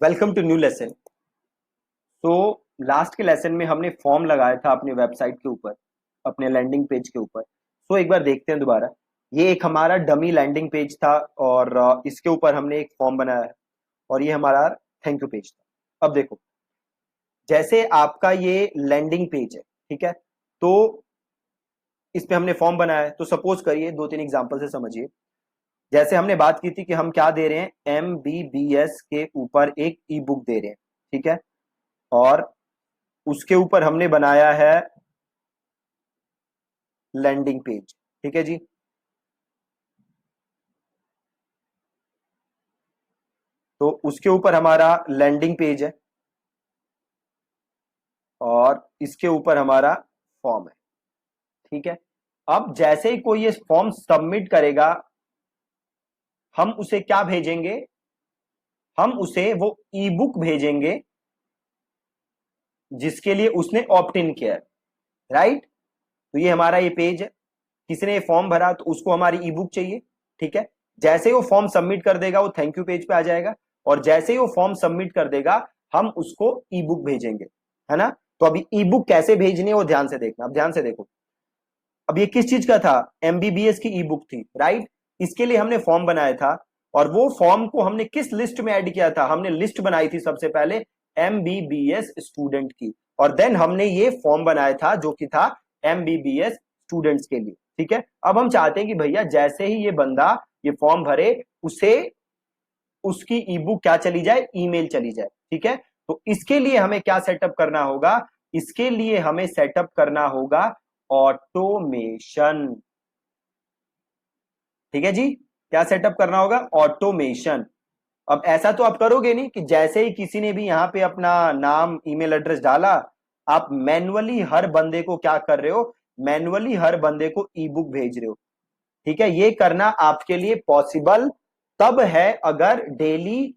Welcome to new lesson. तो last के lesson में हमने फॉर्म लगाया था अपनी वेबसाइट के ऊपर, अपने लैंडिंग पेज के ऊपर। तो एक बार देखते हैं दोबारा। ये एक हमारा डमी लैंडिंग पेज था और इसके ऊपर हमने एक फॉर्म बनाया है और ये हमारा थैंक यू पेज था। अब देखो, जैसे आपका ये लैंडिंग पेज है, ठीक है, तो इस पे हमने फॉर्म बनाया है। तो सपोज करिए, दो तीन एग्जांपल से समझिए। जैसे हमने बात की थी कि हम क्या दे रहे हैं, MBBS के ऊपर एक ई बुक दे रहे हैं, ठीक है, और उसके ऊपर हमने बनाया है लैंडिंग पेज। ठीक है जी। तो उसके ऊपर हमारा लैंडिंग पेज है और इसके ऊपर हमारा फॉर्म है। ठीक है। अब जैसे ही कोई ये फॉर्म सबमिट करेगा, हम उसे क्या भेजेंगे, हम उसे वो ई बुक भेजेंगे जिसके लिए उसने ऑप्ट इन किया है। राइट। तो ये हमारा ये पेज है, किसी ने फॉर्म भरा तो उसको हमारी ई बुक चाहिए। ठीक है। जैसे ही वो फॉर्म सबमिट कर देगा वो थैंक यू पेज पे आ जाएगा, और जैसे ही वो फॉर्म सबमिट कर देगा हम उसको ई बुक भेजेंगे, है ना। तो अभी ई बुक कैसे भेजनी है वो ध्यान से देखना। अब ध्यान से देखो, अब ये किस चीज का था, MBBS की ई बुक थी, राइट। इसके लिए हमने फॉर्म बनाया था और वो फॉर्म को हमने किस लिस्ट में ऐड किया था, हमने लिस्ट बनाई थी सबसे पहले MBBS स्टूडेंट की, और देन हमने ये फॉर्म बनाया था जो कि था MBBS स्टूडेंट्स के लिए। ठीक है। अब हम चाहते हैं कि भैया जैसे ही ये बंदा ये फॉर्म भरे, उसे उसकी ई बुक क्या चली जाए, ईमेल चली जाए। ठीक है। तो इसके लिए हमें क्या सेटअप करना होगा, इसके लिए हमें सेटअप करना होगा ऑटोमेशन। ठीक है जी। क्या सेटअप करना होगा, ऑटोमेशन। अब ऐसा तो आप करोगे नहीं कि जैसे ही किसी ने भी यहां पे अपना नाम ईमेल एड्रेस डाला, आप मैन्युअली हर बंदे को क्या कर रहे हो, मैन्युअली हर बंदे को ई बुक भेज रहे हो। ठीक है। ये करना आपके लिए पॉसिबल तब है अगर डेली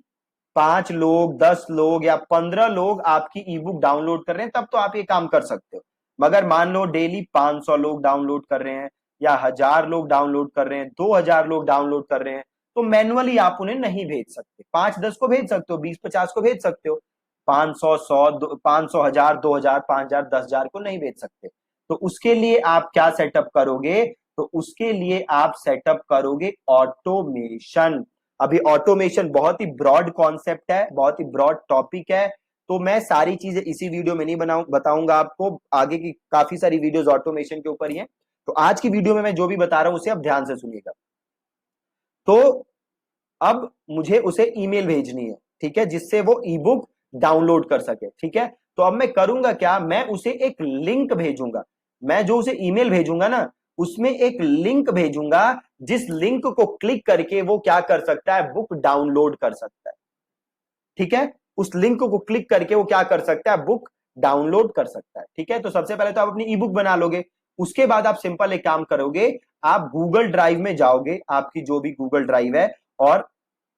5 लोग, 10 लोग या 15 लोग आपकी ई बुक डाउनलोड कर रहे हैं, तब तो आप ये काम कर सकते हो। मगर मान लो डेली 500 लोग डाउनलोड कर रहे हैं, या 1000 लोग डाउनलोड कर रहे हैं, 2000 लोग डाउनलोड कर रहे हैं, तो मैनुअली आप उन्हें नहीं भेज सकते। 5-10 को भेज सकते हो, 20-50 को भेज सकते हो। 500, 100, 500, 1000, 2000, 5000, 10,000 को नहीं भेज सकते। तो उसके लिए आप क्या सेटअप करोगे, तो उसके लिए आप सेटअप करोगे ऑटोमेशन। अभी ऑटोमेशन बहुत ही ब्रॉड कॉन्सेप्ट है, बहुत ही ब्रॉड टॉपिक है, तो मैं सारी चीजें इसी वीडियो में नहीं बताऊंगा आपको। आगे की काफी सारी वीडियोस ऑटोमेशन के ऊपर ही है। तो आज की वीडियो में मैं जो भी बता रहा हूं उसे आप ध्यान से सुनिएगा। तो अब मुझे उसे ईमेल भेजनी है, ठीक है, जिससे वो ई बुक डाउनलोड कर सके। ठीक है। तो अब मैं करूंगा क्या, मैं उसे एक लिंक भेजूंगा। मैं जो उसे ईमेल भेजूंगा ना, उसमें एक लिंक भेजूंगा, जिस लिंक को क्लिक करके वो क्या कर सकता है, बुक डाउनलोड कर सकता है। ठीक है। उस लिंक को क्लिक करके वो क्या कर सकता है, बुक डाउनलोड कर सकता है। ठीक है। तो सबसे पहले तो आप अपनी ई बुक बना लोगे। उसके बाद आप सिंपल एक काम करोगे, आप गूगल ड्राइव में जाओगे, आपकी जो भी गूगल ड्राइव है, और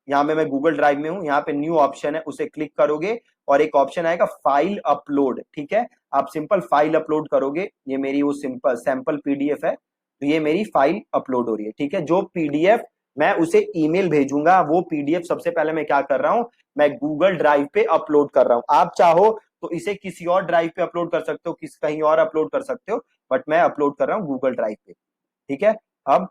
यहां पे मैं गूगल ड्राइव में हूं, यहां पे न्यू ऑप्शन है, उसे क्लिक करोगे और एक ऑप्शन आएगा फाइल अपलोड। ठीक है। आप सिंपल फाइल अपलोड करोगे। ये मेरी वो सिंपल सैंपल पीडीएफ है, तो ये मेरी फाइल अपलोड हो रही है। ठीक है। जो पीडीएफ मैं उसे ईमेल भेजूंगा, वो पीडीएफ सबसे पहले मैं क्या कर रहा हूं, मैं गूगल ड्राइव पे अपलोड कर रहा हूं। आप चाहो तो इसे किसी और ड्राइव पे अपलोड कर सकते हो, किस कहीं और अपलोड कर सकते हो, बट मैं अपलोड कर रहा हूं गूगल ड्राइव पे। ठीक है। अब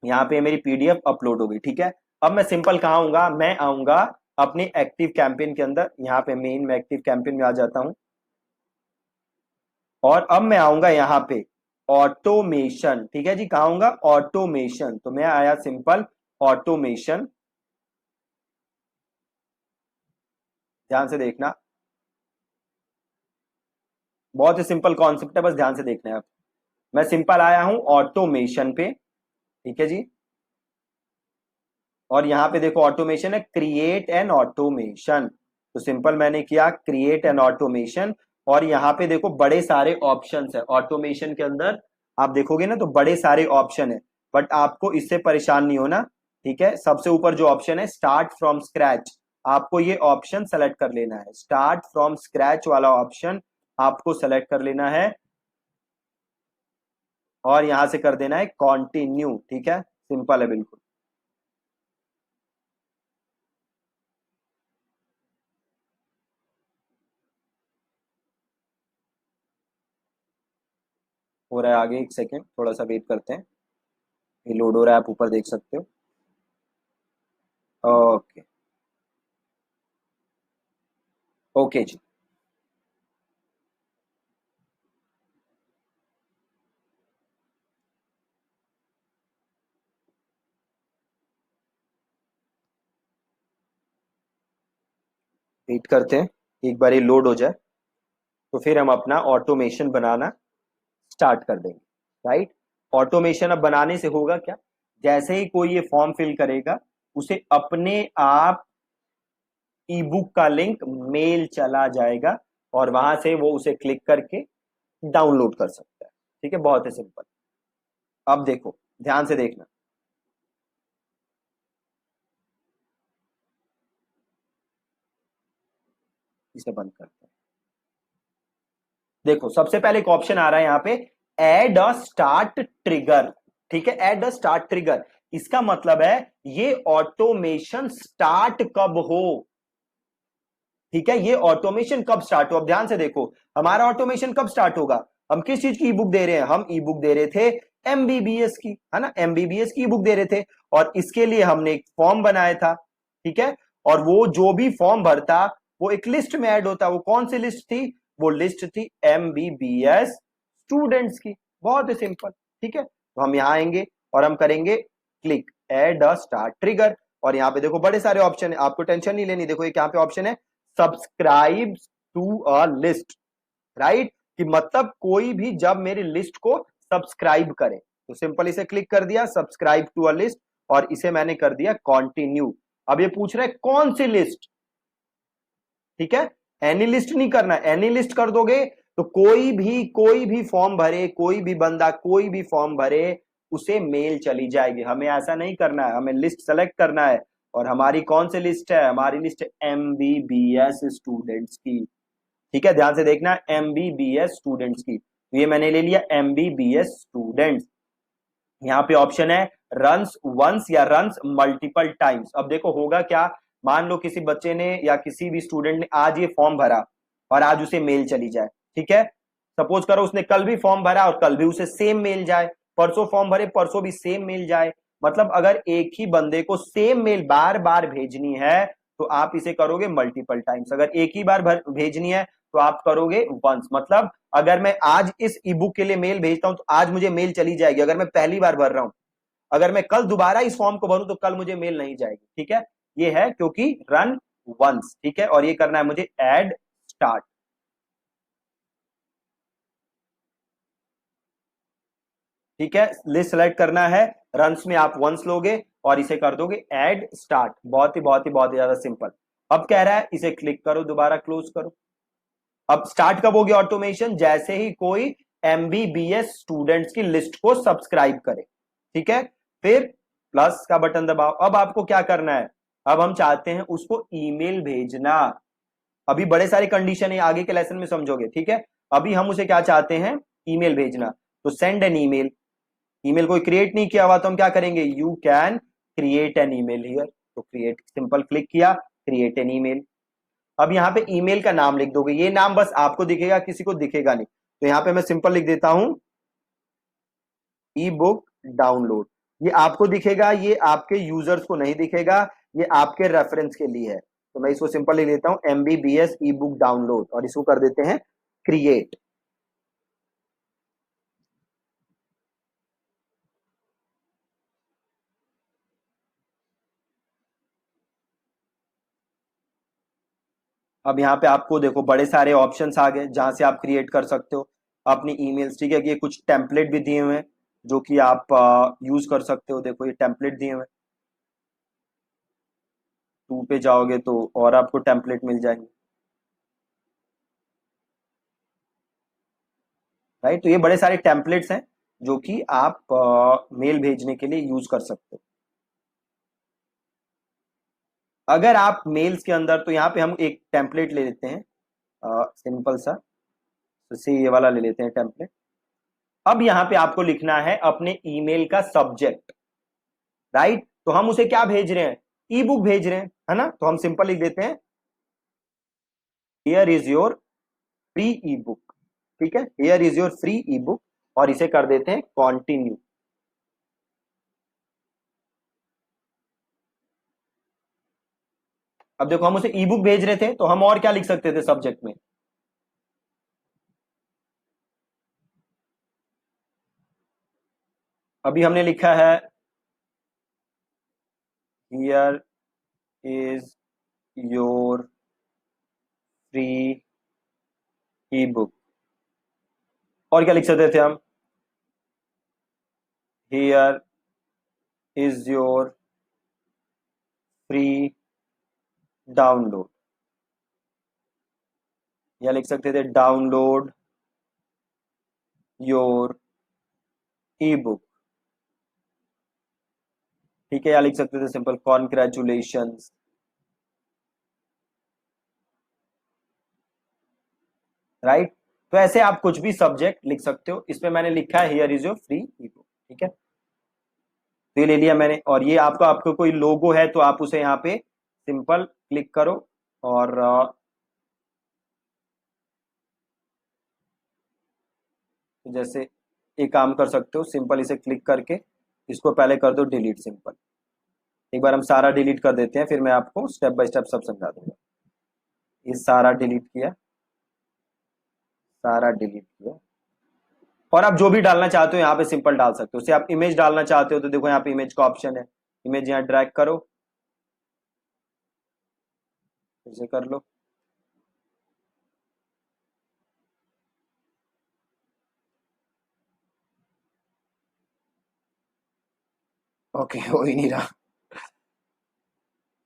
यहाँ पे मेरी पीडीएफ अपलोड हो गई। ठीक है। अब मैं सिंपल कहाँ आऊंगा, मैं आऊंगा अपने एक्टिव कैंपेन के अंदर। यहाँ पे मेन मैं एक्टिव कैंपेन में आ जाता हूं, और अब मैं आऊंगा यहाँ पे ऑटोमेशन। ठीक है जी। कहाँ आऊंगा, ऑटोमेशन। तो मैं आया सिंपल ऑटोमेशन। ध्यान से देखना, बहुत ही सिंपल कॉन्सेप्ट है, बस ध्यान से देखना है आप। मैं सिंपल आया हूं ऑटोमेशन पे। ठीक है जी। और यहाँ पे देखो ऑटोमेशन है, क्रिएट एन ऑटोमेशन। तो सिंपल मैंने किया क्रिएट एन ऑटोमेशन, और यहाँ पे देखो बड़े सारे ऑप्शंस है ऑटोमेशन के अंदर। आप देखोगे ना तो बड़े सारे ऑप्शन है, बट आपको इससे परेशान नहीं होना। ठीक है। सबसे ऊपर जो ऑप्शन है स्टार्ट फ्रॉम स्क्रैच, आपको ये ऑप्शन सेलेक्ट कर लेना है। स्टार्ट फ्रॉम स्क्रैच वाला ऑप्शन आपको सेलेक्ट कर लेना है, और यहां से कर देना है कॉन्टिन्यू। ठीक है। सिंपल है बिल्कुल। हो रहा है आगे, एक सेकेंड थोड़ा सा वेट करते हैं, ये लोड हो रहा है, आप ऊपर देख सकते हो। ओके, ओके जी। वेट करते हैं, एक बार ये लोड हो जाए तो फिर हम अपना ऑटोमेशन बनाना स्टार्ट कर देंगे। राइट, ऑटोमेशन अब बनाने से होगा क्या, जैसे ही कोई ये फॉर्म फिल करेगा उसे अपने आप ई बुक का लिंक मेल चला जाएगा और वहां से वो उसे क्लिक करके डाउनलोड कर सकता है। ठीक है, बहुत ही सिंपल। अब देखो, ध्यान से देखना। इसे बंद करते हैं। देखो, सबसे पहले एक ऑप्शन आ रहा है यहाँ पे, एड अ स्टार्ट ट्रिगर। ठीक है, एड अ स्टार्ट ट्रिगर, इसका मतलब है ये ऑटोमेशन स्टार्ट कब हो। ठीक है, ये ऑटोमेशन कब स्टार्ट हो। अब ध्यान से देखो, हमारा ऑटोमेशन कब स्टार्ट होगा, हम किस चीज की ई बुक दे रहे हैं, हम ई बुक दे रहे थे एमबीबीएस की, है ना, एमबीबीएस की ई बुक दे रहे थे, और इसके लिए हमने एक फॉर्म बनाया था। ठीक है, और वो जो भी फॉर्म भरता वो एक लिस्ट में ऐड होता। वो कौन सी लिस्ट थी, वो लिस्ट थी एमबीबीएस स्टूडेंट्स की। बहुत ही सिंपल। ठीक है, तो हम यहां आएंगे और हम करेंगे click add a start trigger, और यहाँ पे देखो बड़े सारे ऑप्शन है, आपको टेंशन नहीं लेनी। देखो एक यहाँ पे ऑप्शन है subscribe to a list. Right, कि मतलब कोई भी जब मेरी लिस्ट को सब्सक्राइब करे तो सिंपल इसे क्लिक कर दिया सब्सक्राइब टू अ लिस्ट, और इसे मैंने कर दिया कंटिन्यू। अब ये पूछ रहा है कौन सी लिस्ट। ठीक है, एनी लिस्ट नहीं करना, एनी लिस्ट कर दोगे तो कोई भी फॉर्म भरे, कोई भी बंदा कोई भी फॉर्म भरे उसे मेल चली जाएगी। हमें ऐसा नहीं करना है, हमें लिस्ट सेलेक्ट करना है। और हमारी कौन सी लिस्ट है, हमारी लिस्ट है एमबीबीएस स्टूडेंट्स की। ठीक है, ध्यान से देखना, एमबीबीएस स्टूडेंट्स की, तो ये मैंने ले लिया एमबीबीएस स्टूडेंट्स। यहाँ पे ऑप्शन है रन्स वंस या रन्स मल्टीपल टाइम्स। अब देखो होगा क्या, मान लो किसी बच्चे ने या किसी भी स्टूडेंट ने आज ये फॉर्म भरा और आज उसे मेल चली जाए। ठीक है, सपोज करो उसने कल भी फॉर्म भरा और कल भी उसे सेम मेल जाए, परसों फॉर्म भरे परसों भी सेम मेल जाए। मतलब अगर एक ही बंदे को सेम मेल बार बार भेजनी है तो आप इसे करोगे मल्टीपल टाइम्स। अगर एक ही बार भेजनी है तो आप करोगे वंस। मतलब अगर मैं आज इस ई बुक के लिए मेल भेजता हूं तो आज मुझे मेल चली जाएगी, अगर मैं पहली बार भर रहा हूं। अगर मैं कल दोबारा इस फॉर्म को भरूं तो कल मुझे मेल नहीं जाएगी। ठीक है, ये है क्योंकि रन वंस। ठीक है, और ये करना है मुझे एड स्टार्ट। ठीक है, लिस्ट सेलेक्ट करना है, रन्स में आप वंस लोगे और इसे कर दोगे एड स्टार्ट। बहुत ही ज्यादा सिंपल। अब कह रहा है इसे क्लिक करो, दोबारा क्लोज करो। अब स्टार्ट कब होगी ऑटोमेशन, जैसे ही कोई एमबीबीएस स्टूडेंट्स की लिस्ट को सब्सक्राइब करे। ठीक है, फिर प्लस का बटन दबाओ। अब आपको क्या करना है, अब हम चाहते हैं उसको ईमेल भेजना। अभी बड़े सारे कंडीशन है, आगे के लेसन में समझोगे। ठीक है, अभी हम उसे क्या चाहते हैं, ईमेल भेजना। तो सेंड एन ईमेल। ईमेल कोई क्रिएट नहीं किया हुआ तो हम क्या करेंगे, you can create an email here. तो क्रिएट सिंपल क्लिक किया, क्रिएट एन ईमेल। अब यहाँ पे ईमेल का नाम लिख दोगे, ये नाम बस आपको दिखेगा, किसी को दिखेगा नहीं। तो यहाँ पे मैं सिंपल लिख देता हूं ई बुक डाउनलोड। ये आपको दिखेगा, ये आपके यूजर्स को नहीं दिखेगा, ये आपके रेफरेंस के लिए है। तो मैं इसको सिंपल लिख देता हूं एमबीबीएस ई बुक डाउनलोड, और इसको कर देते हैं क्रिएट। अब यहाँ पे आपको देखो बड़े सारे ऑप्शंस आ गए जहां से आप क्रिएट कर सकते हो अपनी ईमेल्स। ठीक है, कि ये कुछ टेम्पलेट भी दिए हुए हैं जो कि आप यूज कर सकते हो। देखो ये टेम्पलेट दिए हुए हैं, टू पे जाओगे तो और आपको टेम्पलेट मिल जाएंगे। राइट, तो ये बड़े सारे टेम्पलेट्स हैं जो कि आप मेल भेजने के लिए यूज कर सकते हो। अगर आप मेल्स के अंदर, तो यहाँ पे हम एक टेम्पलेट ले लेते हैं सिंपल सा, तो से ये वाला ले लेते हैं टेम्पलेट। अब यहाँ पे आपको लिखना है अपने ईमेल का सब्जेक्ट। राइट, तो हम उसे क्या भेज रहे हैं, ई बुक भेज रहे हैं, है ना। तो हम सिंपल लिख देते हैं here is your free E book. ठीक है, here is your free E book. और इसे कर देते हैं कंटिन्यू। अब देखो हम उसे ई बुक भेज रहे थे, तो हम और क्या लिख सकते थे सब्जेक्ट में? अभी हमने लिखा है here is your free E book. और क्या लिख सकते थे हम? Here is your free download, या लिख सकते थे डाउनलोड योर ई बुक। ठीक है, या लिख सकते थे सिंपल कॉन्ग्रेचुलेशन। राइट। तो ऐसे आप कुछ भी सब्जेक्ट लिख सकते हो। इसमें मैंने लिखा है here is your free E book. ठीक है, तो ये ले लिया मैंने। और ये आपका आपको कोई लोगो है तो आप उसे यहाँ पे सिंपल क्लिक करो और जैसे एक काम कर सकते हो, सिंपल इसे क्लिक करके इसको पहले कर दो डिलीट सिंपल। एक बार हम सारा डिलीट कर देते हैं, फिर मैं आपको स्टेप बाय स्टेप सब समझा दूंगा। ये सारा डिलीट किया, सारा डिलीट किया। और आप जो भी डालना चाहते हो यहाँ पे सिंपल डाल सकते हो। जैसे आप इमेज डालना चाहते हो तो देखो यहाँ पे इमेज का ऑप्शन है, इमेज यहाँ ड्रैग करो, इसे कर लो। ओके, हो ही नहीं रहा।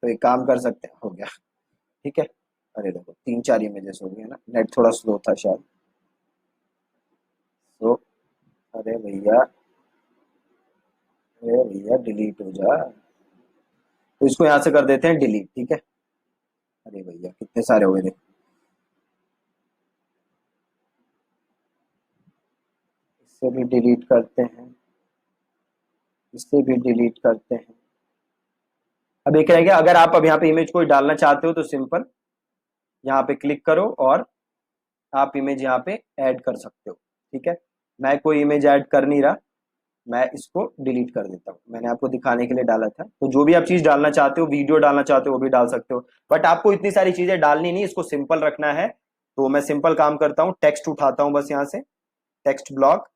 तो एक काम कर सकते हैं, हो गया। ठीक है। अरे देखो 3 4 इमेजेस हो गए ना, नेट थोड़ा स्लो था शायद। तो अरे भैया, अरे भैया डिलीट हो जा। तो इसको यहाँ से कर देते हैं डिलीट। ठीक है। अरे भैया कितने सारे हो गए देखो। इससे भी डिलीट करते हैं, इससे भी डिलीट करते हैं। अब एक रह गया, अगर आप अब यहाँ पे इमेज कोई डालना चाहते हो तो सिंपल यहाँ पे क्लिक करो और आप इमेज यहाँ पे ऐड कर सकते हो। ठीक है, मैं कोई इमेज ऐड कर नहीं रहा, मैं इसको डिलीट कर देता हूँ। मैंने आपको दिखाने के लिए डाला था। तो जो भी आप चीज डालना चाहते हो, वीडियो डालना चाहते हो वो भी डाल सकते हो, बट आपको इतनी सारी चीजें डालनी नहीं, इसको सिंपल रखना है। तो मैं सिंपल काम करता हूँ, टेक्स्ट उठाता हूँ बस यहाँ से, टेक्स्ट ब्लॉक,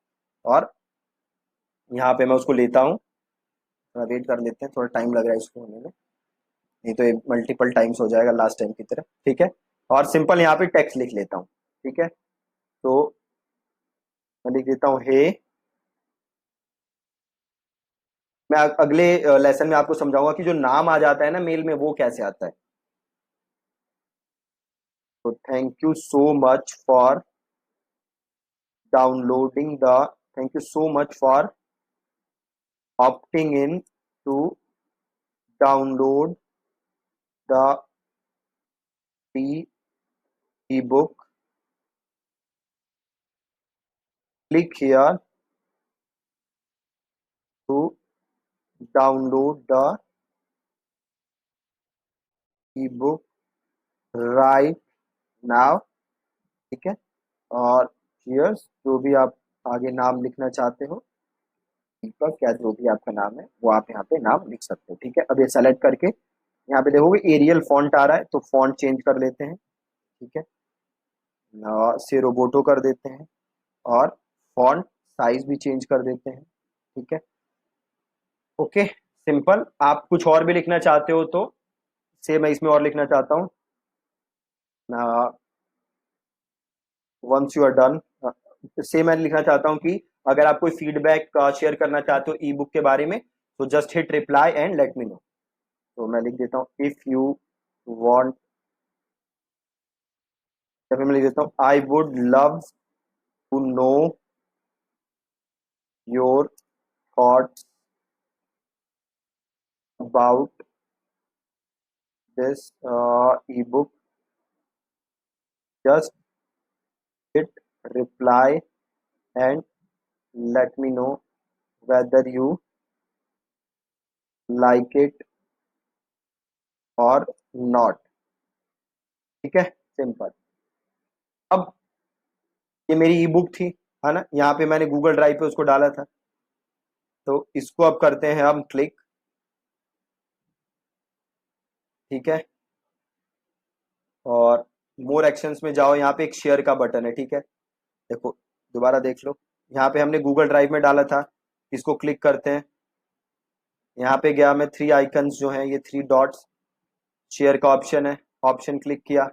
और यहाँ पे मैं उसको लेता हूँ। थोड़ा वेट कर लेते हैं, थोड़ा टाइम लग रहा है इसको होने में, नहीं तो ये मल्टीपल टाइम्स हो जाएगा लास्ट टाइम की तरह। ठीक है, और सिंपल यहाँ पे टेक्स्ट लिख लेता हूँ। ठीक है, तो मैं लिख देता हूँ हे। मैं अगले लेसन में आपको समझाऊंगा कि जो नाम आ जाता है ना मेल में, वो कैसे आता है। तो thank you so much for downloading the, thank you so much for opting in to download the free ebook. Click here to download the ebook right now. ठीक है, और cheers, जो भी आप आगे नाम लिखना चाहते हो, दीपक या जो भी आपका नाम है वो आप यहाँ पे नाम लिख सकते हो। ठीक है, अब ये सेलेक्ट करके यहाँ पे देखोगे एरियल फॉन्ट आ रहा है, तो फॉन्ट चेंज कर लेते हैं। ठीक है, से रोबोटो कर देते हैं, और फॉन्ट साइज भी चेंज कर देते हैं। ठीक है, ओके। सिंपल, आप कुछ और भी लिखना चाहते हो तो से मैं इसमें और लिखना चाहता हूँ, वंस यू आर डन। से मैं लिखना चाहता हूँ कि अगर आप कोई फीडबैक शेयर करना चाहते हो ई बुक के बारे में, तो just hit reply and let me know. तो मैं लिख देता हूँ इफ यू वांट, या फिर मैं लिख देता हूँ I would love to know your thoughts about this ebook, just hit reply and let me know whether you like it or not। ठीक है, सिंपल। अब ये मेरी ई बुक थी, है ना, यहाँ पे मैंने गूगल ड्राइव पे उसको डाला था। तो इसको अब करते हैं हम क्लिक। ठीक है, और मोर एक्शंस में जाओ, यहाँ पे एक शेयर का बटन है। ठीक है, देखो, दोबारा देख लो, यहाँ पे हमने गूगल ड्राइव में डाला था, इसको क्लिक करते हैं। यहाँ पे गया मैं, थ्री आइकन्स जो हैं, ये थ्री डॉट्स, शेयर का ऑप्शन है, ऑप्शन क्लिक किया,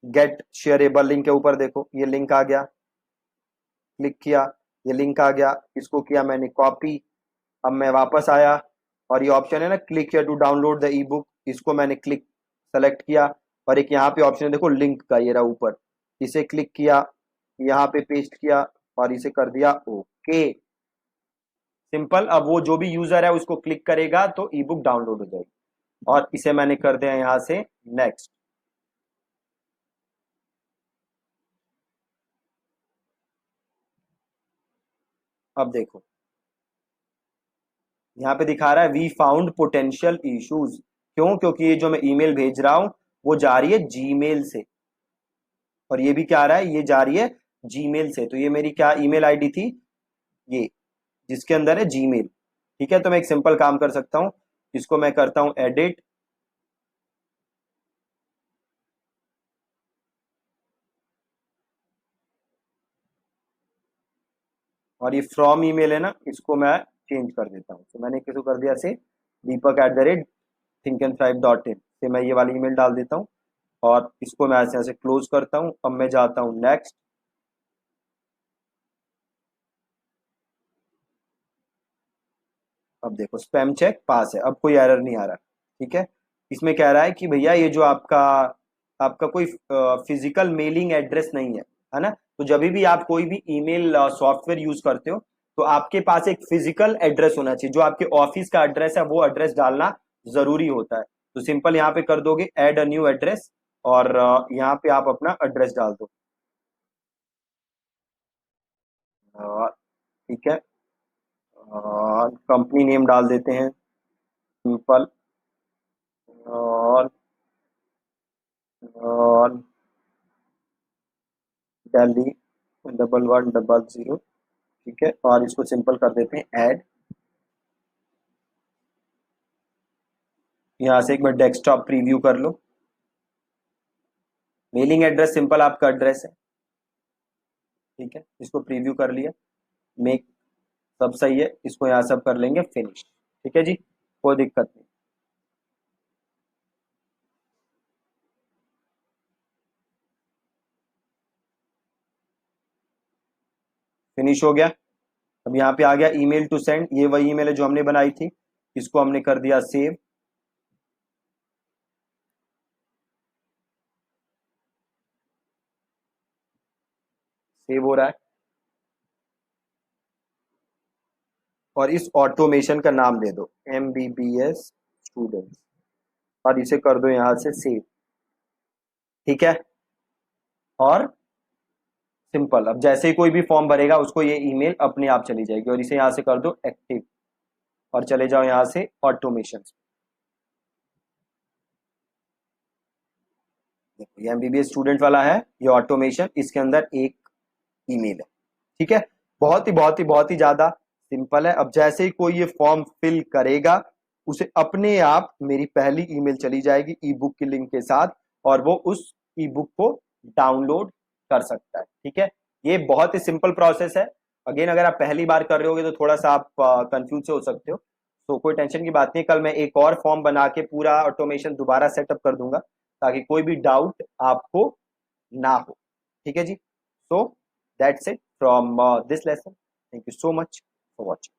गेट शेयरेबल लिंक के ऊपर देखो ये लिंक आ गया, क्लिक किया, ये लिंक आ गया, इसको किया मैंने कॉपी। अब मैं वापस आया, और ये ऑप्शन है ना, click here to download the ebook, इसको मैंने क्लिक सेलेक्ट किया, और एक यहाँ पे ऑप्शन है देखो लिंक का, ये रहा ऊपर, इसे क्लिक किया, यहाँ पे पेस्ट किया, और इसे कर दिया ओके। सिंपल। अब वो जो भी यूजर है उसको क्लिक करेगा तो ई बुक डाउनलोड हो जाएगी, और इसे मैंने कर दिया यहाँ से नेक्स्ट। अब देखो, यहाँ पे दिखा रहा है वी फाउंड पोटेंशियल इश्यूज। क्यों? क्योंकि ये जो मैं ईमेल भेज रहा हूं वो जा रही है जीमेल से, और ये भी क्या आ रहा है, ये जा रही है जीमेल से। तो ये मेरी क्या ईमेल आईडी थी, ये जिसके अंदर है जीमेल। ठीक है, तो मैं एक सिंपल काम कर सकता हूं, इसको मैं करता हूं एडिट, और ये फ्रॉम ईमेल है ना, इसको मैं चेंज कर देता हूँ। तो मैंने किसको कर दिया से, deepak@think and thrive.in से मैं ये वाली ईमेल डाल देता हूँ, और इसको मैं ऐसे ऐसे क्लोज करता हूँ। अब मैं जाता हूँ नेक्स्ट। अब देखो स्पैम चेक पास है, अब कोई एरर नहीं आ रहा। ठीक है, इसमें कह रहा है कि भैया ये जो आपका आपका कोई फिजिकल मेलिंग एड्रेस नहीं है ना। तो जब भी आप कोई भी ईमेल सॉफ्टवेयर यूज करते हो तो आपके पास एक फिजिकल एड्रेस होना चाहिए, जो आपके ऑफिस का एड्रेस है वो एड्रेस डालना जरूरी होता है। तो सिंपल यहाँ पे कर दोगे ऐड अ न्यू एड्रेस, और यहाँ पे आप अपना एड्रेस डाल दो। ठीक है, कंपनी नेम डाल देते हैं सिंपल, और दिल्ली 1100। ठीक है, और इसको सिंपल कर देते हैं ऐड। यहाँ से एक बार डेस्कटॉप प्रीव्यू कर लो। मेलिंग एड्रेस सिंपल आपका एड्रेस है। ठीक है, इसको प्रीव्यू कर लिया, मेक, सब सही है, इसको यहाँ सब कर लेंगे फिनिश। ठीक है जी, कोई दिक्कत नहीं। फिनिश हो गया। अब यहाँ पे आ गया ईमेल टू सेंड, ये वही ईमेल है जो हमने बनाई थी, इसको हमने कर दिया सेव। सेव हो रहा है, और इस ऑटोमेशन का नाम दे दो MBBS स्टूडेंट्स, और इसे कर दो यहाँ से सेव। ठीक है, और सिंपल, अब जैसे ही कोई भी फॉर्म भरेगा उसको ये ईमेल अपने आप चली जाएगी, और इसे यहाँ से कर दो एक्टिव, और चले जाओ यहाँ से ऑटोमेशन। देखो ये MBBS स्टूडेंट वाला है, ये ऑटोमेशन, इसके अंदर एक ईमेल है। ठीक है, बहुत ही ज्यादा सिंपल है। अब जैसे ही कोई ये फॉर्म फिल करेगा उसे अपने आप मेरी पहली ईमेल चली जाएगी ई बुक की लिंक के साथ, और वो उस ई बुक को डाउनलोड कर सकता है। ठीक है, ये बहुत ही सिंपल प्रोसेस है। अगेन अगर आप पहली बार कर रहे होगे तो थोड़ा सा आप कंफ्यूज से हो सकते हो, तो कोई टेंशन की बात नहीं, कल मैं एक और फॉर्म बना के पूरा ऑटोमेशन दोबारा सेटअप कर दूंगा, ताकि कोई भी डाउट आपको ना हो। ठीक है जी, so that's it from this lesson. Thank you so much for watching.